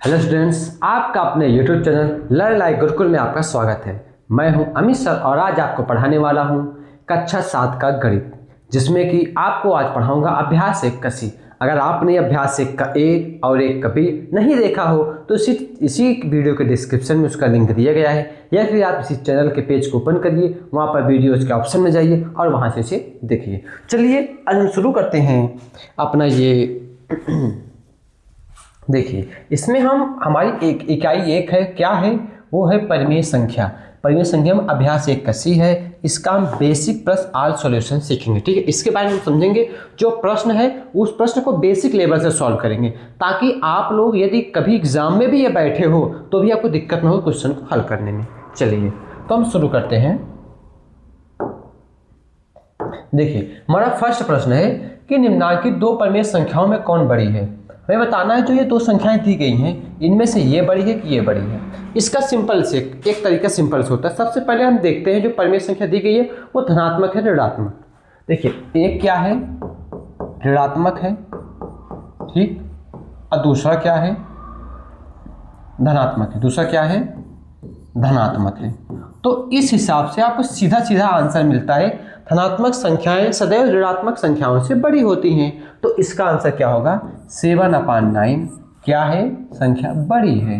Hello students, आपका अपने YouTube channel learn like Gurukul में आपका स्वागत है। मैं हूं अमित सर और आज आपको पढ़ाने वाला हूं कक्षा 7 का गणित, जिसमें कि आपको आज पढ़ाऊंगा अभ्यास 1 का सी। अगर आपने अभ्यास 1 का ए और 1 का बी नहीं देखा हो तो इसी वीडियो के डिस्क्रिप्शन में उसका लिंक दिया गया है, या फिर आप इसी चैनल के पेज को ओपन करिए, वहाँ पर वीडियोज़ के ऑप्शन में जाइए और वहाँ से इसे देखिए। चलिए आज हम शुरू करते हैं अपना ये देखिए, इसमें हमारी एक इकाई 1 है, क्या है वो है परिमेय संख्या। परिमेय संख्या में अभ्यास 1 का सी है। इसका हम बेसिक प्लस ऑल सॉल्यूशन सीखेंगे। ठीक है, इसके बारे में हम समझेंगे। जो प्रश्न है उस प्रश्न को बेसिक लेवल से सॉल्व करेंगे, ताकि आप लोग यदि कभी एग्जाम में भी ये बैठे हो तो भी आपको दिक्कत ना हो क्वेश्चन को हल करने में। चलिए तो हम शुरू करते हैं। देखिए, हमारा फर्स्ट प्रश्न है कि निम्नलिखित दो परिमेय संख्याओं में कौन बड़ी है। हमें बताना है जो ये दो संख्याएं दी गई हैं, इनमें से ये बड़ी है कि ये बड़ी है। इसका सिंपल से एक तरीका सिंपल से होता है। सबसे पहले हम देखते हैं जो परिमेय संख्या दी गई है वो धनात्मक है ऋणात्मक। देखिए, एक क्या है, ऋणात्मक है, ठीक, और दूसरा क्या है, धनात्मक है। दूसरा क्या है, धनात्मक है। तो इस हिसाब से आपको सीधा सीधा आंसर मिलता है, धनात्मक संख्याएं सदैव ऋणात्मक संख्याओं से बड़ी होती हैं। तो इसका आंसर क्या होगा, 7/9 क्या है, संख्या बड़ी है।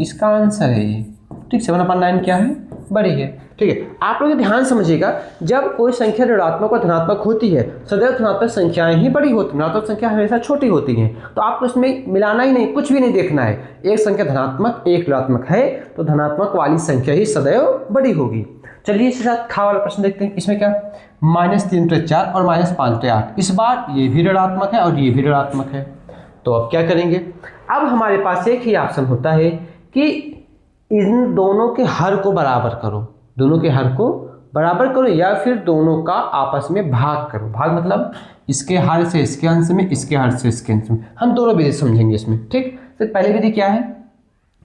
इसका आंसर है ये, ठीक, 7/9 क्या है, बड़ी है। ठीक है, आप लोग ध्यान समझिएगा, जब कोई संख्या ऋणात्मक और धनात्मक होती है सदैव धनात्मक संख्याएं ही बड़ी होती हैं, ऋणात्मक संख्या हमेशा छोटी होती हैं। तो आपको इसमें मिलाना ही नहीं, कुछ भी नहीं देखना है। एक संख्या धनात्मक एक ऋणात्मक है तो धनात्मक वाली संख्या ही सदैव बड़ी होगी। चलिए इसके साथ खा वाला प्रश्न देखते हैं। इसमें क्या, -3/4 और -5/8। इस बार ये भी ऋणात्मक है और ये भी ऋणात्मक है। तो अब क्या करेंगे, अब हमारे पास एक ही ऑप्शन होता है कि इन दोनों के हर को बराबर करो। दोनों के हर को बराबर करो या फिर दोनों का आपस में भाग करो। भाग मतलब इसके हर से इसके अंश में, इसके हर से इसके अंश में। हम दोनों विधि समझेंगे इसमें। ठीक, तो पहली विधि क्या है,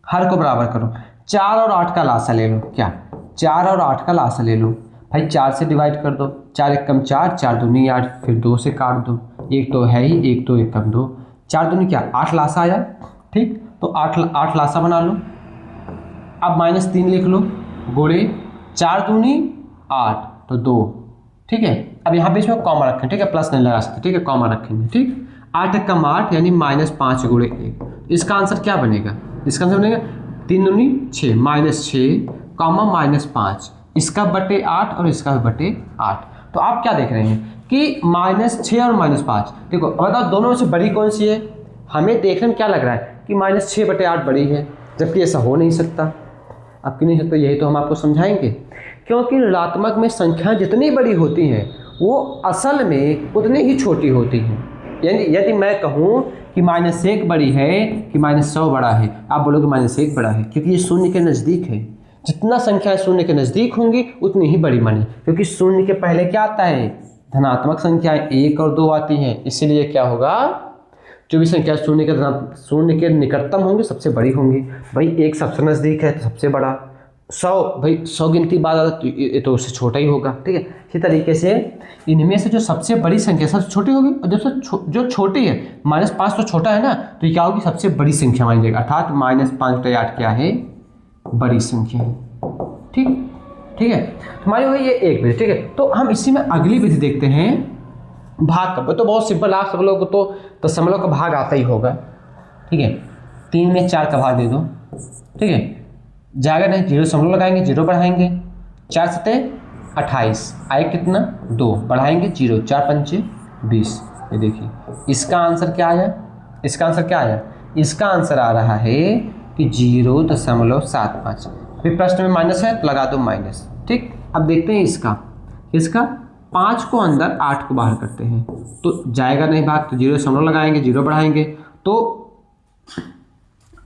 हर को बराबर करो। 4 और 8 का लासा ले लो। क्या, 4 और 8 का लासा ले लो भाई। 4 से डिवाइड कर दो, 4 एकम 4, 4 दूनी 8, फिर 2 से काट दो। एक तो है ही, एक तो एकम 2, 4 दूनी क्या 8 लासा आया। ठीक, तो 8 लासा बना लो। अब -3 लिख लो, गुणे 4 दूनी 8 तो 2। ठीक है, अब यहाँ पे इसमें कॉमा रखें। ठीक है, प्लस नहीं लगा सकते। ठीक है, कॉमा रखेंगे। ठीक, 8 एकम 8 यानी -5 गुणे 1। इसका आंसर क्या बनेगा, इसका आंसर बनेगा 3 दूनी 6, -6 कॉमा -5। इसका बटे 8 और इसका बटे 8। तो आप क्या देख रहे हैं कि -6 और -5। देखो बताओ दोनों में से बड़ी कौन सी है। हमें देखने में क्या लग रहा है कि -6/8 बड़ी है, जबकि ऐसा हो नहीं सकता। अब क्यों नहीं सकता, यही तो हम आपको समझाएंगे। क्योंकि ऋणात्मक में संख्याएं जितनी बड़ी होती हैं वो असल में उतनी ही छोटी होती हैं। यानी यदि मैं कहूँ कि -1 बड़ी है कि -100 बड़ा है, आप बोलोगे -1 बड़ा है, क्योंकि ये शून्य के नज़दीक है। जितना संख्याएं शून्य के नज़दीक होंगी उतनी ही बड़ी मानी, क्योंकि शून्य के पहले क्या आता है, धनात्मक संख्याएं 1 और 2 आती हैं। इसीलिए क्या होगा, जो भी संख्या शून्य के निकटतम होंगी सबसे बड़ी होंगी। भाई 1 सबसे नज़दीक है तो सबसे बड़ा। 100 भाई 100 गिनती बाद आता तो ये तो उससे छोटा ही होगा। ठीक है, इसी तरीके से इनमें से जो सबसे बड़ी संख्या सबसे छोटी होगी, और जो छोटी है -5 तो छोटा है ना, तो ये क्या होगी, सबसे बड़ी संख्या मानी जाएगी। अर्थात -5/8 क्या है, बड़ी संख्या है। ठीक है, हमारी हुई ये एक विधि। ठीक है, तो हम इसी में अगली विधि देखते हैं, भाग का। तो बहुत सिंपल, आप सब लोग को तो दशमलव का भाग आता ही होगा। ठीक है, 3 में 4 का भाग दे दो। ठीक है, जाएगा नहीं, 0 दशमलव लगाएंगे, 0 बढ़ाएंगे, 4 सते 28 आए कितना 2, बढ़ाएंगे 0, 4 पंचे 20। ये देखिए इसका आंसर क्या आया, इसका आंसर क्या आया, इसका आंसर आ रहा है कि 0.75। फिर प्रश्न में माइनस है तो लगा दो माइनस। ठीक, अब देखते हैं इसका 5 को अंदर 8 को बाहर करते हैं, तो जाएगा नहीं भाग, तो 0 दशमलव लगाएंगे, 0 बढ़ाएंगे तो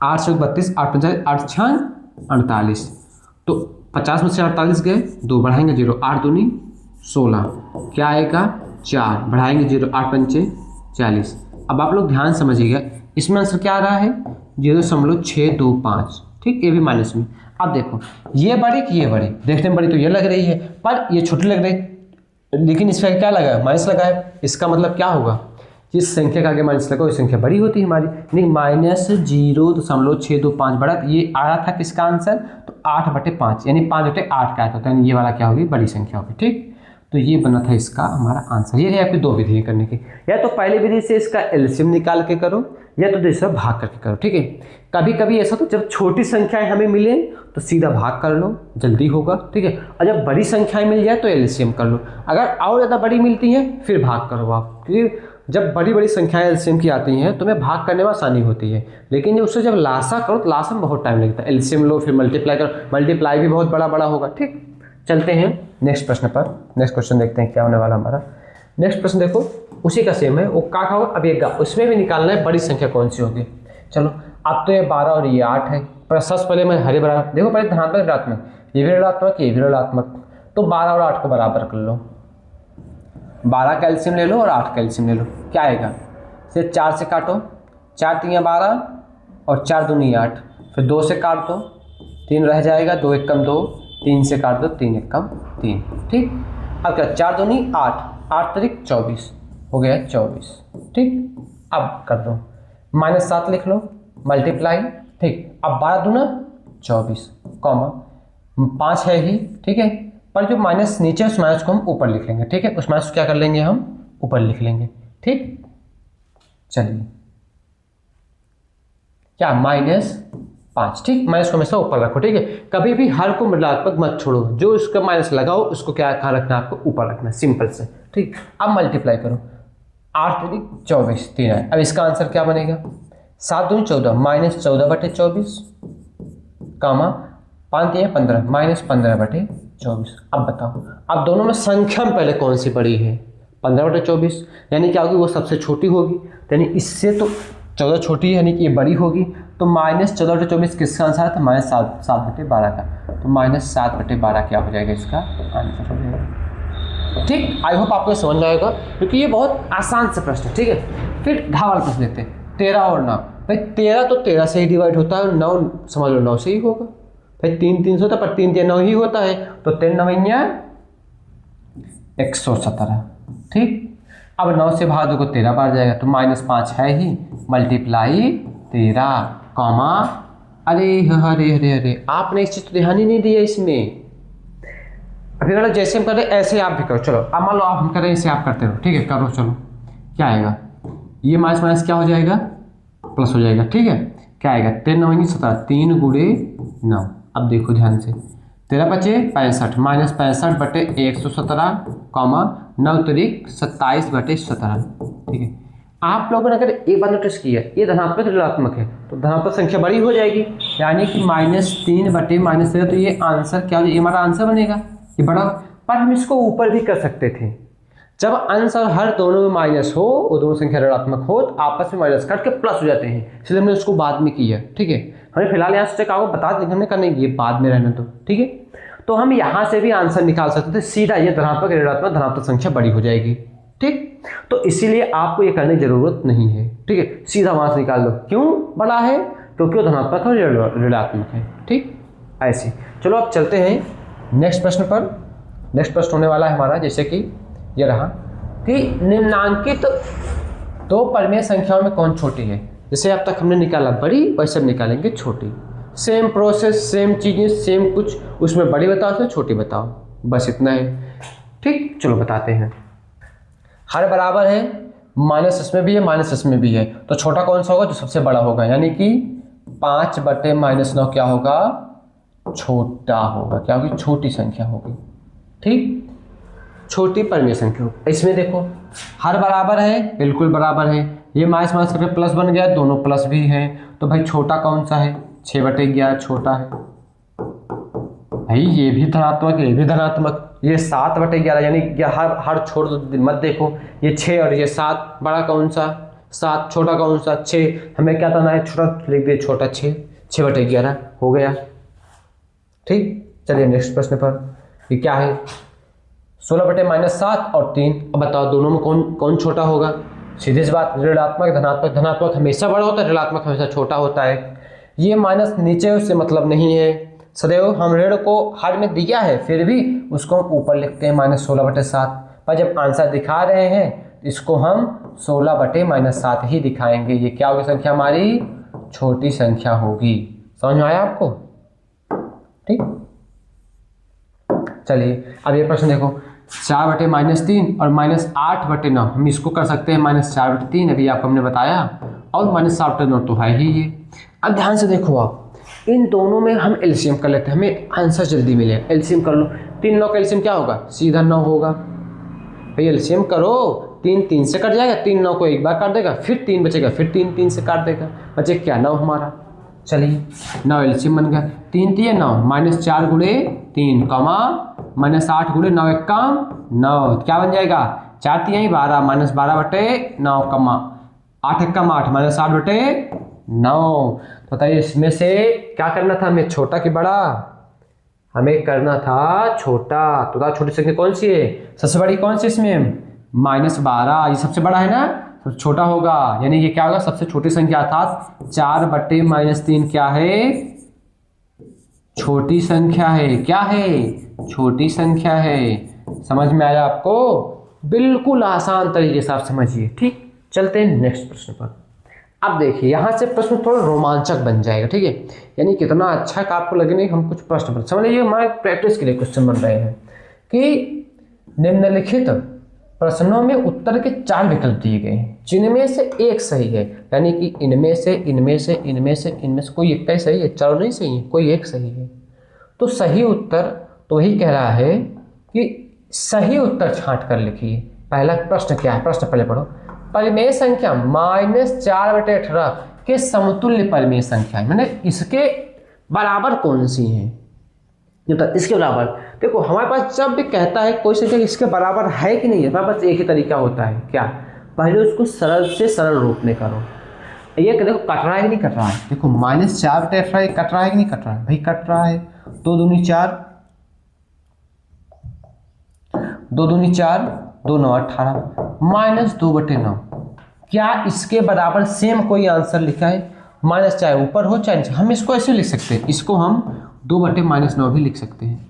8 से 32, 8 8 6 48, तो 50 में से 48 गए, 2 बढ़ाएंगे 0, 8 दूनी 16, क्या आएगा 4, बढ़ाएंगे 0, 8 पंचे 40। अब आप लोग ध्यान समझिएगा, इसमें आंसर क्या आ रहा है 0.625। ठीक, ये भी माइनस में। अब देखो ये बड़ी कि ये बड़ी, देखने में बड़ी तो ये लग रही है, पर ये छोटी लग रही, लेकिन इसमें क्या लगा है, माइनस लगा है। इसका मतलब क्या होगा, जिस संख्या का आगे माइनस लगा वो संख्या बड़ी होती है हमारी, यानी -0.625 बड़ा, ये आया था किसका आंसर, तो 8/5 यानी 5/8 का आता है, यानी ये वाला क्या होगी, बड़ी संख्या होगी। ठीक, तो ये बना था इसका हमारा आंसर। ये है आपकी दो विधि करने की, या तो पहली विधि से इसका एलसीएम निकाल के करो, या तो दूसरा भाग करके करो। ठीक है, कभी कभी ऐसा तो जब छोटी संख्याएं हमें मिले तो सीधा भाग कर लो, जल्दी होगा। ठीक है, और जब बड़ी संख्याएं मिल जाए तो एलसीएम कर लो। अगर और ज़्यादा बड़ी मिलती हैं फिर भाग करो आप, क्योंकि जब बड़ी बड़ी संख्याएं एलसीएम की आती हैं तो हमें भाग करने में आसानी होती है, लेकिन जब उससे जब लासा करो तो लासा में बहुत टाइम लगता है। एलसीएम लो फिर मल्टीप्लाई करो, मल्टीप्लाई भी बहुत बड़ा बड़ा होगा। ठीक, चलते हैं नेक्स्ट प्रश्न पर। नेक्स्ट क्वेश्चन देखते हैं क्या होने वाला हमारा। नेक्स्ट प्रश्न देखो, उसी का सेम है, वो का होगा, अब ये उसमें भी निकालना है बड़ी संख्या कौन सी होगी। चलो, अब तो ये 12 और ये 8 है, पर सबसे पहले मैं हरे बराबर देखो, पहले धनात्मक ऋणात्मक, ये भी ऋणात्मक ये भी ऋणात्मक, तो 12 और 8 को बराबर कर लो। 12 का एलसीएम ले लो और 8 का एलसीएम ले लो, क्या आएगा, सिर्फ 4 से काटो, 4 3 12 और 4 दूनी 8, फिर 2 से काट दो, 3 रह जाएगा, 2 1 कम 2, 3 से काट दो, 3 1 कम 3। ठीक, अब क्या, 4 दूनी 8, 8 तरीक 24 हो गया 24। ठीक, अब कर दो, -7 लिख लो, मल्टीप्लाई। ठीक, अब 12 दूना 24 कॉमा 5 है ही। ठीक है, पर जो माइनस नीचे उस माइनस को हम ऊपर लिख लेंगे। ठीक है, उस माइनस को क्या कर लेंगे, हम ऊपर लिख लेंगे। ठीक, चलिए क्या, -5। ठीक, माइनस को हमेशा ऊपर रखो। ठीक है, कभी भी हर को ऋणात्मक मत छोड़ो, जो उसका माइनस लगाओ उसको क्या कहाँ रखना है, आपको ऊपर रखना है, सिंपल से। ठीक, अब मल्टीप्लाई करो, 8 तरीक 24 3 है। अब इसका आंसर क्या बनेगा, 7 दूनी 14 -14/24 कामा 5 3 15 -15/24। अब बताओ, अब दोनों में संख्या में पहले कौन सी बड़ी है, 15/24, यानी क्या होगी, वो सबसे छोटी होगी, यानी इससे तो 14 छोटी है, यानी कि ये बड़ी होगी। तो -14/24 किसका आंसर है, तो -7/12 का, तो -7/12 क्या हो जाएगा, इसका आंसर हो जाएगा। ठीक, आई होप आपको समझ में आएगा, क्योंकि ये बहुत आसान सा प्रश्न है। ठीक है, फिर घा वाला प्रश्न देखते हैं, 13 और 9। भाई 13 तो 13 से ही डिवाइड होता है, और 9 समझ लो 9 से ही होगा। भाई 3 3 से होता है, पर 3 3 9 ही होता है, तो 3 9 117। ठीक, अब 9 से भाग दो को 13 बार जाएगा, तो -5 है ही, मल्टीप्लाई 13 कॉमा, अरे अरे अरे अरे, आपने इस चीज़ तो ध्यान ही नहीं दिया इसमें। अभी अगर जैसे हम कर रहे ऐसे आप भी करो। चलो, अब मान लो आप हम कर रहे हैं, इसे आप करते रहो। ठीक है, करो, चलो क्या आएगा, ये माइनस माइनस क्या हो जाएगा, प्लस हो जाएगा। ठीक है, क्या आएगा, 3 9 17, 3 गुणे 9। अब देखो ध्यान से, 13 बचे 65 -65/117 कॉमा 9 तरीक 27/17। ठीक है, आप लोगों ने अगर एक बार नोटिस किया, ये धनात्मक ऋणात्मक है तो धनात्मक संख्या बड़ी हो जाएगी, यानी कि -3/-13, तो ये आंसर क्या हो, ये हमारा आंसर बनेगा, ये बड़ा। पर हम इसको ऊपर भी कर सकते थे, जब अंश और हर दोनों में माइनस हो, वो दोनों संख्या ऋणात्मक हो, तो आपस में माइनस काट के प्लस हो जाते हैं, इसलिए हमने उसको बाद में किया। ठीक है, हमें फिलहाल यहाँ से आपको बता देंगे, हमने करने की बाद में रहना। तो ठीक है, तो हम यहाँ से भी आंसर निकाल सकते थे सीधा, ये धनात्मक ऋणात्मक, धनात्मक संख्या बड़ी हो जाएगी। ठीक, तो इसीलिए आपको ये करने की जरूरत नहीं है। ठीक है, सीधा वहाँ से निकाल लो, क्यों बड़ा है, क्योंकि वो धनात्मक और ऋणात्मक है। ठीक, ऐसे। चलो अब चलते हैं नेक्स्ट प्रश्न पर। नेक्स्ट प्रश्न होने वाला है हमारा, जैसे कि ये रहा कि निम्नांकित दो परमेय संख्याओं में कौन छोटी है। जैसे अब तक हमने निकाला बड़ी, वैसे हम निकालेंगे छोटी। सेम प्रोसेस, सेम चीज़ें, सेम कुछ, उसमें बड़ी बताओ तो छोटी बताओ, बस इतना है। ठीक, चलो बताते हैं। हर बराबर है, माइनस इसमें भी है माइनस इसमें भी है, तो छोटा कौन सा होगा, जो सबसे बड़ा होगा, यानी कि 5/-9 क्या होगा, छोटा होगा। क्या होगी, छोटी संख्या होगी। ठीक, छोटी परमेय संख्या होगी। इसमें देखो हर बराबर है, बिल्कुल बराबर है, ये माइनस माइनस करके प्लस बन गया, दोनों प्लस भी हैं, तो भाई छोटा कौन सा है, 6/11 छोटा है। भाई ये भी धनात्मक, ये भी धनात्मक, ये 7/11, यानी हर छोड़ मत देखो, ये 6 और ये 7, बड़ा कौन सा 7, छोटा कौन सा 6, हमें क्या करना है, छोटा लिख दिए, छोटा 6/11 हो गया। ठीक, चलिए नेक्स्ट प्रश्न पर। ये क्या है, 16/-7 और 3। अब बताओ दोनों में कौन छोटा होगा। सीधी सी बात, ऋणात्मक धनात्मक, धनात्मक हमेशा बड़ा होता है, ऋणात्मक हमेशा छोटा होता है। ये माइनस नीचे उससे मतलब नहीं है, सदैव हम ऋण को हर में दिया है, फिर भी उसको हम ऊपर लिखते हैं -16/7। पर जब आंसर दिखा रहे हैं इसको हम 16/-7 ही दिखाएंगे। ये क्या होगी संख्या हमारी? छोटी संख्या होगी। समझ में आया आपको? ठीक, चलिए अब ये प्रश्न देखो, 4/-3 और -8/9, हम इसको कर सकते हैं -4/3, अभी आपको हमने बताया, और -7/9 तो है ही ये। अब ध्यान से देखो, आप इन दोनों में हम एलसीएम कर लेते हैं, हमें आंसर जल्दी मिलेगा। एलसीएम कर लो, 3 9 का एलसीएम क्या होगा? सीधा 9 होगा। भाई एलसीएम करो, 3 3 से कट जाएगा, 3 9 को एक बार काट देगा, फिर 3 बचेगा, फिर 3 3 से काट देगा, बचे क्या? 9 हमारा। चलिए 9 एलसीएम बन गया, 3 3 9, -4 × 3, -8 × 9 1 काम 9, क्या बन जाएगा? 4 3 12, -12/9, 8 1 8, -8/9। तो बताइए इसमें से क्या करना था हमें, छोटा कि बड़ा? हमें करना था छोटा। तो छोटी संख्या कौन सी है? सबसे बड़ी कौन सी इसमें? -12, ये सबसे बड़ा है ना, तो छोटा होगा, यानी ये क्या होगा? सबसे छोटी संख्या अर्थात 4/-3 क्या है? छोटी संख्या है। क्या है? छोटी संख्या है। समझ में आया आपको? बिल्कुल आसान तरीके से आप समझिए। ठीक, चलते हैं नेक्स्ट प्रश्न पर। अब देखिए यहाँ से प्रश्न थोड़ा रोमांचक बन जाएगा। ठीक है, यानी कितना अच्छा कि आपको लगे नहीं हम कुछ प्रश्न बन, समझ लीजिए हमारे प्रैक्टिस के लिए क्वेश्चन बन रहे हैं कि निम्नलिखित प्रश्नों में उत्तर के 4 विकल्प दिए गए हैं, जिनमें से एक सही है, यानी कि इनमें से कोई एक का ही सही है, चारों नहीं सही है, कोई एक सही है। तो सही उत्तर तो वही कह रहा है कि सही उत्तर छांट कर लिखिए। पहला प्रश्न क्या है? प्रश्न पहले पढ़ो। परिमेय संख्या -4/18 के समतुल्य परिमेय संख्या, मैंने इसके बराबर कौन सी है? तो इसके बराबर देखो, हमारे पास जब भी कहता है कोई संख्या इसके बराबर है कि नहीं है, हमारे पास एक ही तरीका होता है, क्या? पहले उसको सरल से सरल रूप में करो। ये देखो कट रहा है कि नहीं कट रहा है? देखो -4/18 कट रहा है कि नहीं कट रहा है? भाई कट रहा है। 2 दूनी 4, 2 दूनी 4, 2 9 18, -2/9। क्या इसके बराबर सेम कोई आंसर लिखा है? माइनस चाहे ऊपर हो चाहे नीचे, हम इसको ऐसे लिख सकते हैं, इसको हम 2/-9 भी लिख सकते हैं।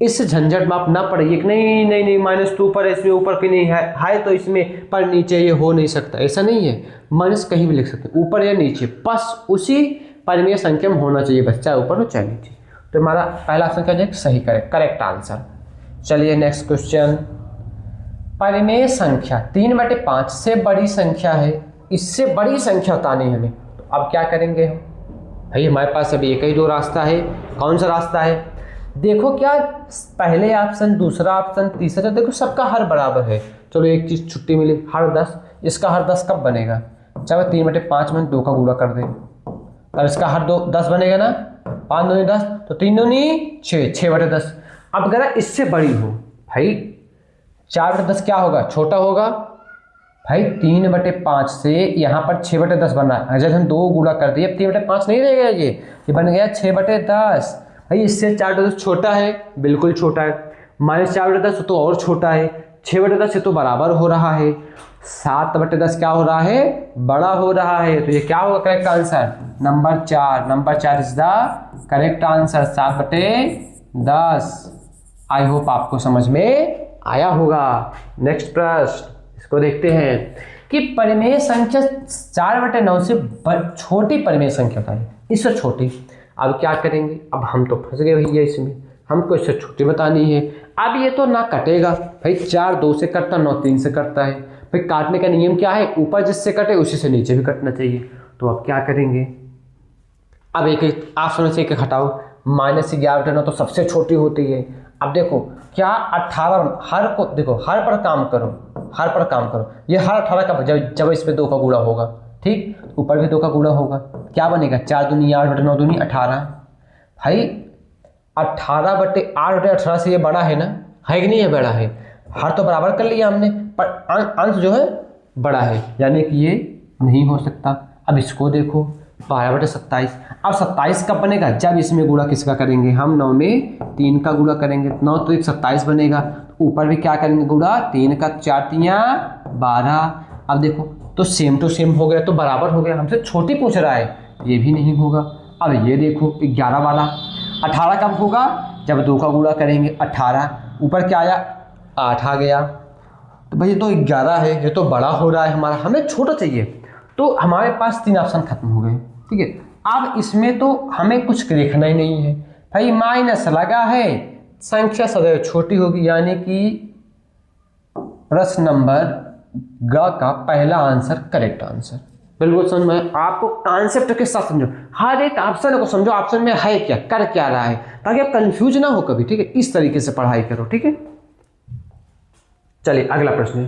इस झंझट में आप ना पढ़िए कि नहीं -2 पर इसमें ऊपर की नहीं है तो इसमें पर नीचे ये हो नहीं सकता, ऐसा नहीं है। माइनस कहीं भी लिख सकते हैं, ऊपर या नीचे, बस उसी परिमेय संख्या में होना चाहिए, बस चाहे ऊपर हो चाहे नीचे। तो हमारा पहला ऑप्शन क्या है? सही करेक्ट आंसर। चलिए नेक्स्ट क्वेश्चन। परिमेय संख्या 3/5 से बड़ी संख्या है, इससे बड़ी संख्या बतानी है हमें, तो अब क्या करेंगे हम? भाई हमारे पास अभी एक ही 2 रास्ता है। कौन सा रास्ता है? देखो क्या पहले ऑप्शन, दूसरा ऑप्शन, तीसरा, देखो सबका हर बराबर है। चलो एक चीज़ छुट्टी मिली, हर 10, इसका हर 10 कब बनेगा? चाहे 3/5 में 2 का गुणा कर दे, अब इसका हर 10 बनेगा ना, 5 दूनी 10, तो 3 दूनी 6, 6/10। अब अगर इससे बड़ी हो, भाई 4/10 क्या होगा? छोटा होगा। भाई 3/5 से यहाँ पर 6/10 बना है, जब हम 2 गुणा कर दिए, अब 3/5 नहीं रहेगा, ये बन गया 6/10। भाई इससे 4/10 छोटा है, बिल्कुल छोटा है। -4/10 तो और छोटा है, 6/10 से तो बराबर हो रहा है, 7/10 क्या हो रहा है? बड़ा हो रहा है। तो ये क्या होगा correct answer? Number 4 is the correct answer, 7/10। I hope आपको समझ में आया होगा। नेक्स्ट प्रश्न, इसको देखते हैं कि परिमेय संख्या 4/9 से छोटी परिमेय संख्या बताइए, इससे छोटी। अब क्या करेंगे? अब हम तो फंस गए भैया इसमें, हमको इससे छोटी बतानी है। अब ये तो ना कटेगा भाई, 4 2 से कटता, 9 3 से कटता है। भाई काटने का नियम क्या है? ऊपर जिससे कटे उसी से नीचे भी कटना चाहिए। तो अब क्या करेंगे? अब एक ऑप्शन से एक हटाओ, -11/9 तो सबसे छोटी होती है। अब देखो क्या 18 हर को देखो, हर पर काम करो, ये हर 18 का जब इसमें 2 का गुणा होगा, ठीक, ऊपर भी 2 का गुणा होगा, क्या बनेगा? 4 दूनी 8 9 दूनी 18। भाई 18/8/18 से ये बड़ा है ना, है कि नहीं? है बड़ा है, हर तो बराबर कर लिया हमने, पर अंश जो है बड़ा है, यानी कि ये नहीं हो सकता। अब इसको देखो 12/27। अब 27 कब बनेगा? जब इसमें गुणा किसका करेंगे? हम 9 में 3 का गुणा करेंगे, 9 तो 27 बनेगा। ऊपर भी क्या करेंगे गुणा? 3 का 4 3 12। अब देखो तो सेम टू सेम हो गया, तो बराबर हो गया, हमसे छोटी पूछ रहा है, ये भी नहीं होगा। अब ये देखो 11 वाला, 18 कब होगा? जब 2 का गुणा करेंगे, 18, ऊपर क्या आया? 8 आ गया, तो भाई ये तो 11 है, ये तो बड़ा हो रहा है हमारा, हमें छोटा चाहिए। तो हमारे पास 3 ऑप्शन खत्म हो गए, ठीक है। अब इसमें तो हमें कुछ देखना ही नहीं है भाई, माइनस लगा है, संख्या सदैव छोटी होगी, यानी कि प्रश्न नंबर ग का पहला आंसर करेक्ट आंसर। बिल्कुल समझ में, आपको कॉन्सेप्ट के साथ समझो, हर एक ऑप्शन को समझो, ऑप्शन में है क्या, कर क्या रहा है, ताकि आप कंफ्यूज ना हो कभी, ठीक है। इस तरीके से पढ़ाई करो, ठीक है। चलिए अगला प्रश्न है,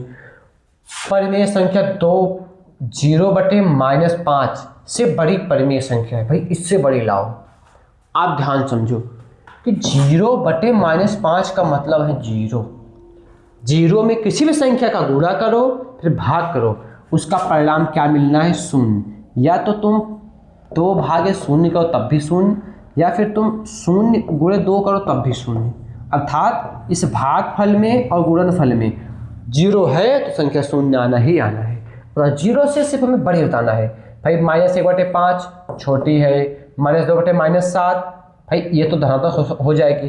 परिमेय संख्या 2 0/-5 से बड़ी परिमेय संख्या है, भाई इससे बड़ी लाओ। आप ध्यान समझो कि 0/-5 का मतलब है 0। 0 में किसी भी संख्या का गुणा करो फिर भाग करो, उसका परिणाम क्या मिलना है, शून्य। या तो तुम 2/0 करो तब भी शून्य, या फिर तुम 0 × 2 करो तब भी शून्य। अर्थात इस भागफल में और गुणनफल में 0 है तो संख्या शून्य आना ही आना है, और 0 से सिर्फ हमें बड़ी बताना है। भाई -1/5 छोटी है, -2/-7 भाई ये तो धनात्मक हो जाएगी।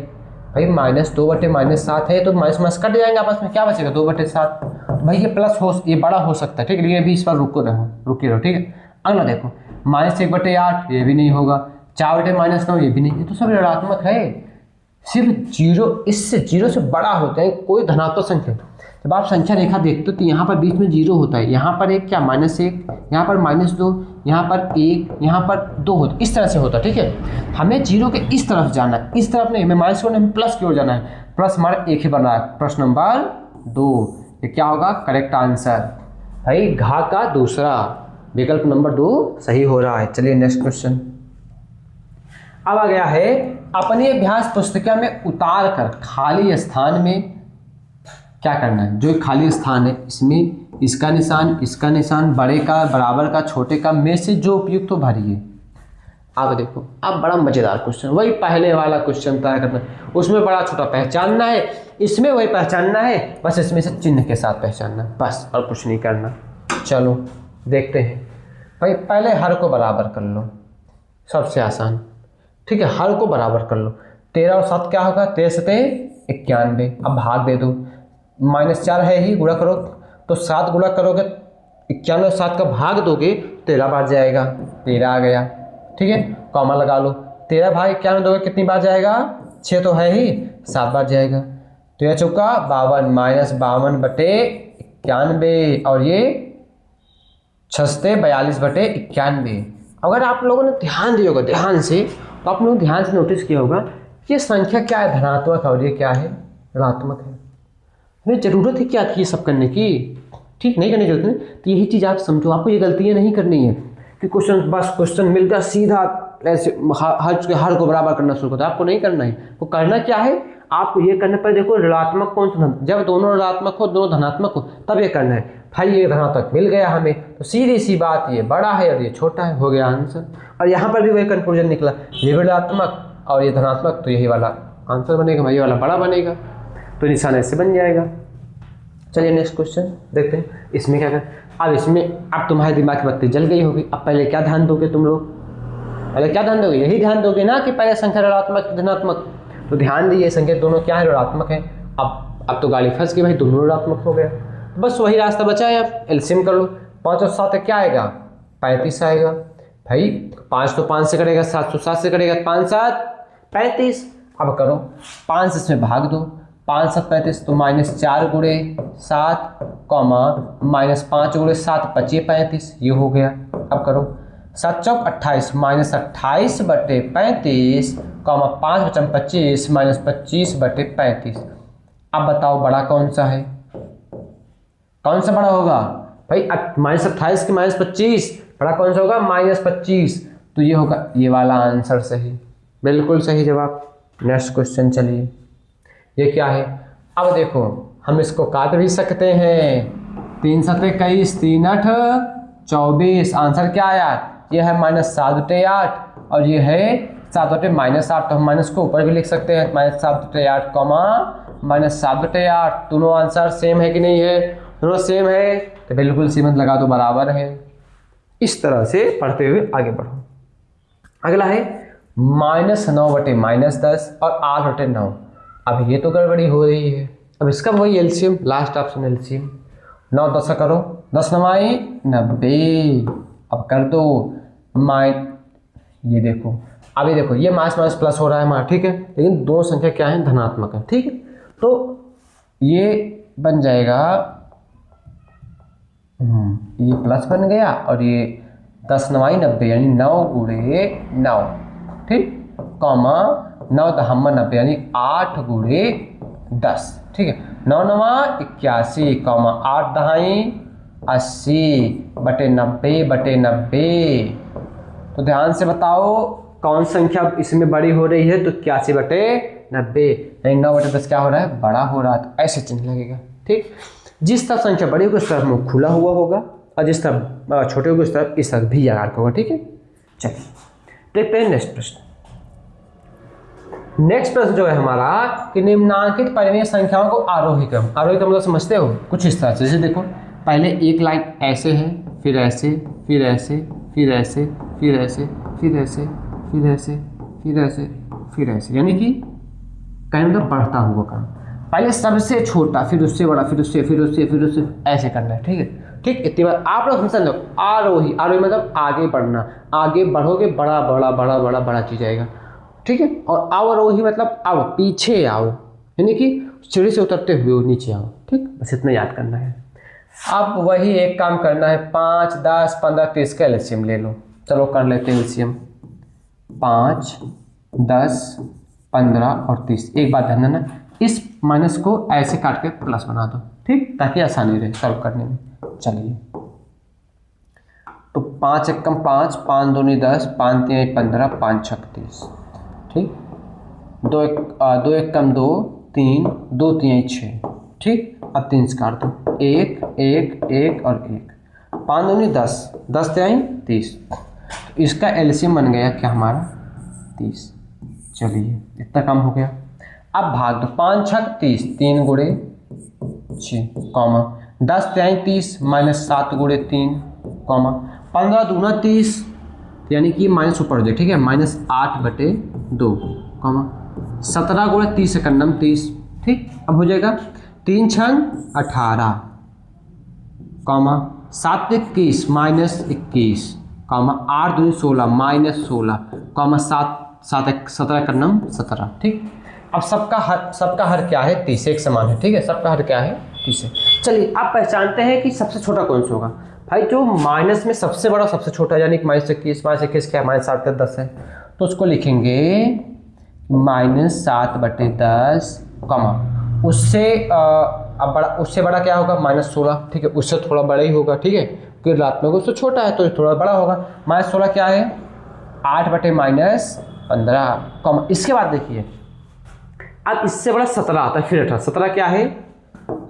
भाई -2/-7 है तो माइनस कट जाएंगे आपस में, क्या बचेगा 2/7। भाई ये प्लस हो, ये बड़ा हो सकता है, ठीक है, लेकिन अभी इस पर रुके रहो, ठीक है। अगला देखो -1/8 ये भी नहीं होगा, 4/-9 ये भी नहीं, ये तो सब ऋणात्मक है। सिर्फ 0, इससे 0 से बड़ा होता है कोई धनात्मक संख्या। जब आप संख्या रेखा देखते हो तो यहाँ पर बीच में 0 होता है, यहाँ पर एक क्या -1, यहाँ पर -2, यहाँ पर 1, यहाँ पर 2 होता, इस तरह से होता, ठीक है। हमें 0 के इस तरफ जाना है, इस तरफ नहीं, हमें माइनस को नहीं, प्लस की ओर जाना है। प्लस हमारा एक ही बन रहा है, प्रश्न नंबर 2, ये क्या होगा करेक्ट आंसर। भाई घा का दूसरा विकल्प नंबर 2 सही हो रहा है। चलिए नेक्स्ट क्वेश्चन। अब आ गया है, अपनी अभ्यास पुस्तिका में उतार कर खाली स्थान में क्या करना है। जो खाली स्थान है इसमें इसका निशान, बड़े का, बराबर का, छोटे का में से जो उपयुक्त तो भरिए। अब देखो, अब बड़ा मजेदार क्वेश्चन, वही पहले वाला क्वेश्चन तय करना, उसमें बड़ा छोटा पहचानना है, इसमें वही पहचानना है, बस इसमें से चिन्ह के साथ पहचानना, बस और कुछ नहीं करना। चलो देखते हैं। भाई पहले हर को बराबर कर लो, सबसे आसान, ठीक है। हर को बराबर कर लो, 13 और 7 क्या होगा, 13 × 91। अब भाग दे दो, -4 है ही, गुणा करो तो 7 गुणा करोगे 91 और 7 का भाग दोगे 13 बार जाएगा, 13 आ गया, ठीक है। कॉमा लगा लो, 13 भाग 91 दोगे कितनी बार जाएगा, 6 तो है ही, 7 बार जाएगा। 13 चौका 52, -52/91, और ये 6 42/91। अगर आप लोगों ने ध्यान दिया होगा ध्यान से, तो आप लोगों ने ध्यान से नोटिस किया होगा कि ये संख्या क्या है, धनात्मक है, और ये क्या है, ऋणात्मक है। हमें ज़रूरत है क्या थी ये सब करने की, ठीक, नहीं करने की जरूरत नहीं। तो यही चीज़ आप समझो, आपको ये गलतियाँ नहीं करनी है कि क्वेश्चन मिल गया सीधा ऐसे हर को बराबर करना शुरू करता है, आपको नहीं करना है। वो करना क्या है, आपको ये करना पर देखो ऋणात्मक कौन सा, जब दोनों ऋणात्मक हो, दोनों धनात्मक हो, तब ये करना है। भाई ये धनात्मक मिल गया हमें, तो सीधी सी बात, ये बड़ा है और ये छोटा है, हो गया आंसर। और यहाँ पर भी वही कंक्लूजन निकला, ये ऋणात्मक और ये धनात्मक, तो यही वाला आंसर बनेगा, भाई ये वाला बड़ा बनेगा, तो निशान ऐसे बन जाएगा। चलिए नेक्स्ट क्वेश्चन देखते हैं, इसमें क्या कर। अब इसमें अब तुम्हारे दिमाग की बत्ती जल गई होगी। अब पहले क्या ध्यान दोगे तुम लोग, पहले क्या ध्यान दोगे, यही ध्यान दोगे ना कि पहले संख्या ऋणात्मक धनात्मक। तो ध्यान दिए, संख्या दोनों क्या है, ऋणात्मक है। अब तो गाड़ी फंस गई भाई, दोनों ऋणात्मक हो गया, तो बस वही रास्ता बचा है। अब एलसीएम कर लो, 5 और 7 क्या आएगा, 35 आएगा। भाई 5 तो 5 से करेगा, 7 तो 7 से करेगा, 5 7 35। अब करो 5 इसमें भाग दो, 5 7 35, तो -4 × 7, -5 × 7 25 35, ये हो गया। अब करो 7 चौक 28, -28/35, 5 बचा 25, -25/35। अब बताओ बड़ा कौन सा है, कौन सा बड़ा होगा भाई, -28 के -25, बड़ा कौन सा होगा, -25, तो ये होगा ये वाला आंसर सही, बिल्कुल सही जवाब। नेक्स्ट क्वेश्चन चलिए, ये क्या है। अब देखो हम इसको काट भी सकते हैं, 3 7 21, 3 8 24, आंसर क्या आया, ये है -7/8 और ये है 7/-8, तो हम माइनस को ऊपर भी लिख सकते हैं, -7/8, -7/8, दोनों आंसर सेम है कि नहीं है, दोनों सेम है, तो बिल्कुल सीमत लगा दो, बराबर है। इस तरह से पढ़ते हुए आगे बढ़ो। अगला है -9/-10 और 8/9। अब ये तो गड़बड़ी हो रही है। अब इसका वही एलसीएम, लास्ट ऑप्शन एलसीएम, 9 10 करो, 10 9 90। अब कर दो ये देखो, अभी देखो ये माइनस माइनस प्लस हो रहा है हमारा, ठीक है, लेकिन दो संख्या क्या है, धनात्मक है, ठीक है। तो ये बन जाएगा ये प्लस बन गया, और ये 10 9 90 यानी 9 गुणे 9, ठीक, कॉमा 9 10 90 यानी 8 गुणे 10, ठीक है। 9 9 81, कॉमा 8 10 80 बटे 90 तो ध्यान से बताओ कौन संख्या इसमें बड़ी हो रही है, तो 81 बटे 90 यानी 9 बटे 10 क्या हो रहा है, बड़ा हो रहा है, तो ऐसे चिन्ह लगेगा, ठीक। जिस तरफ संख्या बड़ी होगी उस तरफ मुंह खुला हुआ होगा, और जिस तरफ छोटे होगी उस तरफ इस तरफ भी आकार का होगा, ठीक है। चलिए देखते हैं नेक्स्ट प्रश्न। नेक्स्ट प्रश्न जो है हमारा कि निम्नांकित परिमेय संख्याओं को आरोही क्रम मतलब समझते हो कुछ इस तरह से, जैसे देखो पहले एक लाइन ऐसे है, फिर ऐसे, फिर ऐसे, फिर ऐसे, फिर ऐसे, फिर ऐसे, फिर ऐसे, फिर ऐसे, फिर ऐसे, यानी कि कहीं मतलब बढ़ता हुआ क्रम, पहले सबसे छोटा, फिर उससे बड़ा, फिर उससे, फिर उससे, फिर उससे, ऐसे करना है, ठीक है। ठीक, इतनी बार आप लोग समझ लो। आरोही मतलब आगे बढ़ना, आगे बढ़ोगे बड़ा बड़ा बड़ा बड़ा बड़ा चीज आएगा, ठीक है। और अवरोही मतलब आओ, पीछे आओ, यानी कि सीढ़ी से उतरते हुए नीचे आओ, ठीक, बस इतना याद करना है। अब वही एक काम करना है, 5 10 15 30 का एलसीएम ले लो, चलो कर लेते हैं एलसीएम। 5 10 15 और 30। एक बात ध्यान देना, इस माइनस को ऐसे काट के प्लस बना दो, ठीक, ताकि आसानी रहे सॉल्व करने में। चलिए तो 5 1 5, 5 2 10, 5 3 15, 5 6 30, ठीक। 2 1 2, 3 2 3 6, ठीक। अब 3 से काट दो, 1 1 1 और 1, 5 2 10, 10 3 30, तो इसका एलसीएम बन गया क्या हमारा 30। चलिए इतना कम हो गया। अब भाग दो, 5 6 30, 3 गुणे 6, कॉमा 10 3 30 माइनस 7 गुणे 3, कॉमा 15 दूना 30, यानी कि माइनस ऊपर दे, ठीक है, माइनस 8 बटे 2, कॉमा 17 गुणे 30 सेकंडम 30, ठीक। अब हो जाएगा 3 6 18, comma 7 21 minus 21, comma 8 2 16 minus 16, comma 7 7 17 Kannan 17, ठीक। अब सबका हर क्या है 30, एक समान है, ठीक है, सबका हर क्या है 30 है। चलिए आप पहचानते हैं कि सबसे छोटा कौन सा होगा भाई, जो माइनस में सबसे बड़ा सबसे छोटा, यानी कि माइनस 21 क्या है, माइनस 7 10 है, तो उसको लिखेंगे माइनस 7 बटे 10, कॉमा उससे अब बड़ा, उससे बड़ा क्या होगा माइनस 16, ठीक है, उससे थोड़ा बड़ा ही होगा, ठीक है, क्योंकि रात में उससे छोटा है तो थोड़ा बड़ा होगा। माइनस 16 क्या है 8 बटे माइनस 15, कॉमा इसके बाद देखिए अब इससे बड़ा 17 आता है, फिर 18, 17 क्या है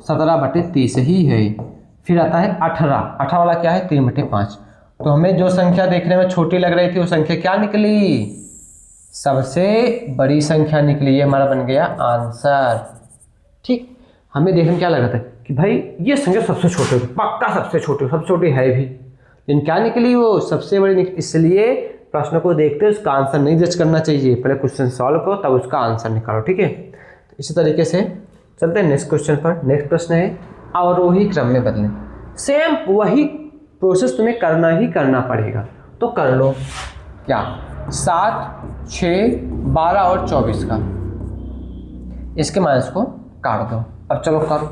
17 बटे 30 ही है, फिर आता है 18 वाला क्या है 3 बटे 5। तो हमें जो संख्या देखने में छोटी लग रही थी वो संख्या क्या निकली, सबसे बड़ी संख्या निकली, ये हमारा बन गया आंसर, ठीक। हमें देखने में क्या लग रहा था कि भाई ये संख्या सबसे छोटी होगी, पक्का सबसे छोटी है भी, लेकिन क्या निकली वो सबसे बड़ी निकली। इसलिए प्रश्न को देखते हुए उसका आंसर नहीं जज करना चाहिए, पहले क्वेश्चन सॉल्व करो तब उसका आंसर निकालो, ठीक है। तो इसी तरीके से चलते हैं नेक्स्ट क्वेश्चन पर। नेक्स्ट प्रश्न है अवरोही क्रम में बदलें। सेम वही प्रोसेस तुम्हें करना ही करना पड़ेगा, तो कर लो। क्या 7 6 12 और 24 का इसके माइनस को काट दो। अब चलो करो,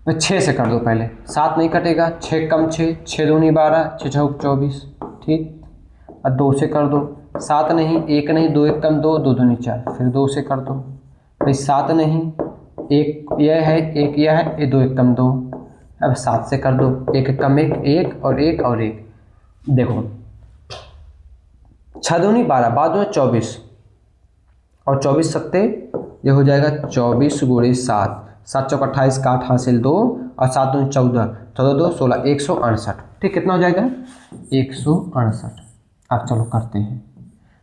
तो 6 से कर दो, पहले 7 नहीं कटेगा, 6 कम 6, 6 दूनी 12, 6 6 24, ठीक। अब 2 से कर दो, 7 नहीं 1 नहीं, 2 1 कम 2, 2 दूनी 4, फिर 2 से कर दो भाई, 7 नहीं 1 यह है, 1 यह है, ये 2 1 कम 2, अब 7 से कर दो, 1 कम 1 1 और 1 और 1, देखो 6 दूनी 12, 12 दूनी 24 और 24 सत्ते ये हो जाएगा 24 गुणे 7, 7 चौक 28 का 8 हासिल 2 और 7 दूनी 14, 14 2 16, 168, ठीक। कितना हो जाएगा 168। अब चलो करते हैं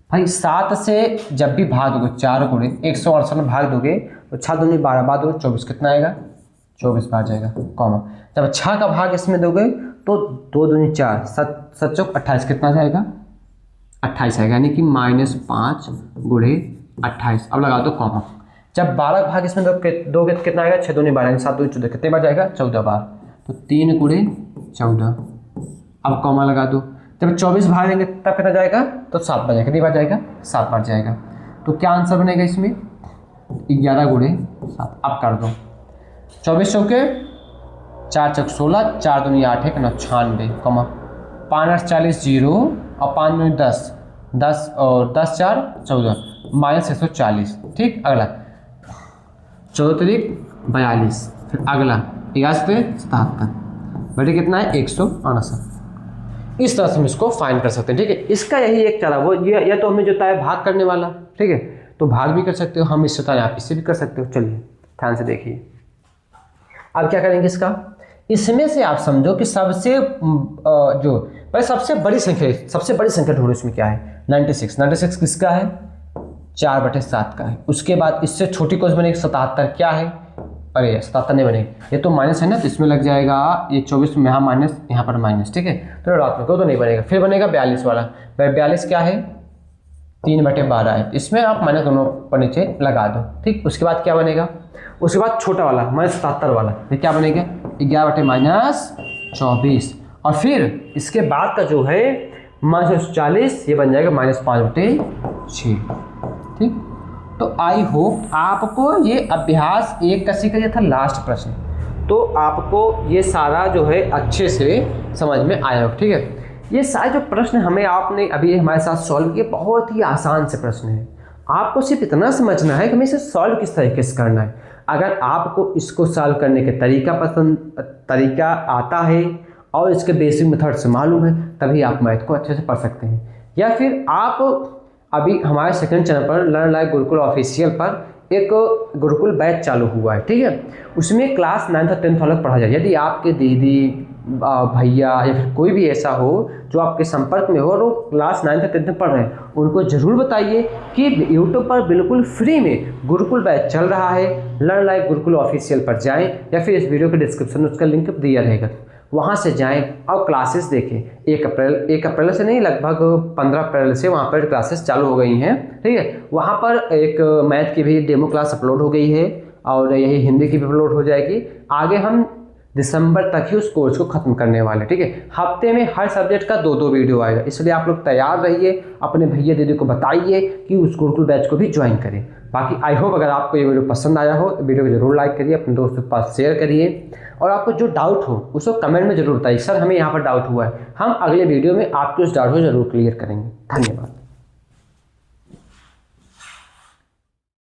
भाई, 7 से जब भी भाग दोगे 4 गुणे 168 में भाग दोगे तो 6 दूनी 12, 12 दूनी 24, कितना आएगा 24 बार जाएगा, कॉमा जब 6 का भाग इसमें दोगे तो 2 दूनी 4, 7 चौक 28, कितना जाएगा 28 आएगा, यानी कि -5 गुणे 28। अब लगा दो कॉमा। जब 12 भाग इसमें दोगे तो कितना आएगा, 6 दूनी 12, 7 दूनी 14, कितने बार जाएगा, 14 बार। तो 3 गुणे 14, अब कॉमा लगा दो। जब 24 भाग देंगे तब कितना जाएगा, तो 7 बार जाएगा। कितनी बार जाएगा, 7 बार जाएगा। तो क्या आंसर बनेगा इसमें, 11 गुणे 7। अब कर दो, 24 चौके 4 चौक 16, 4 दूनी 8 1 9 96, कॉमा 5 8 40 0 और 5 दूनी 10 10 और 10 4 14 माइनस 140। ठीक, अगला 14 तारीख 42, फिर अगला 77 बटे कितना है, 168। इस तरह से हम इसको फाइंड कर सकते हैं। ठीक है, इसका यही एक चारा वो ये तो हमें जो है भाग करने वाला। ठीक है, तो भाग भी कर सकते हो हम इससे, तो आप इससे भी कर सकते हो। चलिए ध्यान से देखिए, अब क्या करेंगे इसका, इसमें से आप समझो कि सबसे जो भाई सबसे बड़ी संख्या ढूंढो, इसमें क्या है, 96। 96 किसका है, 4/7 का है। उसके बाद इससे छोटी कौन सी बनेगी, 77 क्या है, अरे 77 नहीं बनेगी, ये तो माइनस है ना, तो इसमें लग जाएगा ये 24 में यहाँ माइनस, यहाँ पर माइनस। ठीक है, तो ऋणात्मक तो नहीं बनेगा। फिर बनेगा 42 वाला, 42 क्या है, 3/12 है, इसमें आप माइनस दोनों पर नीचे लगा दो। ठीक, उसके बाद क्या बनेगा, उसके बाद छोटा वाला -77 वाला, ये क्या बनेगा, 11/-24। और फिर इसके बाद का जो है -40, ये बन जाएगा -5/6। ठीक, तो आई होप आपको ये अभ्यास 1 का सीखा था, लास्ट प्रश्न, तो आपको ये सारा जो है अच्छे से समझ में आया हो। ठीक है, ये सारे जो प्रश्न हमें आपने अभी हमारे साथ सॉल्व किए, बहुत ही आसान से प्रश्न है। आपको सिर्फ इतना समझना है कि हमें इसे सॉल्व किस तरीके से करना है। अगर आपको इसको सॉल्व करने के तरीका आता है और इसके बेसिक मेथड से मालूम है, तभी आप मैथ को अच्छे से पढ़ सकते हैं। या फिर आप अभी हमारे सेकंड चैनल पर लर्न लाइक गुरुकुल ऑफिशियल पर एक गुरुकुल बैच चालू हुआ है। ठीक है, उसमें क्लास 9th और 10th वालों को पढ़ा जाए। यदि आपके दीदी भैया या फिर कोई भी ऐसा हो जो आपके संपर्क में हो और वो क्लास 9th और 10th में पढ़ रहे हैं, उनको ज़रूर बताइए कि यूट्यूब पर बिल्कुल फ्री में गुरुकुल बैच चल रहा है। लर्न लाइक गुरुकुल ऑफिशियल पर जाएं या फिर इस वीडियो के डिस्क्रिप्शन में उसका लिंक दिया रहेगा, वहाँ से जाएं और क्लासेस देखें। 1 अप्रैल से नहीं, लगभग 15 अप्रैल से वहाँ पर क्लासेस चालू हो गई हैं। ठीक है, वहाँ पर एक मैथ की भी डेमो क्लास अपलोड हो गई है और यही हिंदी की भी अपलोड हो जाएगी। आगे हम दिसंबर तक ही उस कोर्स को ख़त्म करने वाले। ठीक है, हफ्ते में हर सब्जेक्ट का 2-2 वीडियो आएगा, इसलिए आप लोग तैयार रहिए, अपने भैया दीदी को बताइए कि उस गुरुकुल बैच को भी ज्वाइन करें। बाकी आई होप अगर आपको ये वीडियो पसंद आया हो, वीडियो को जरूर लाइक करिए, अपने दोस्तों के पास शेयर करिए और आपको जो डाउट हो उसको कमेंट में जरूर बताइए, सर हमें यहाँ पर डाउट हुआ है। हम अगले वीडियो में आपके उस डाउट को जरूर क्लियर करेंगे। धन्यवाद।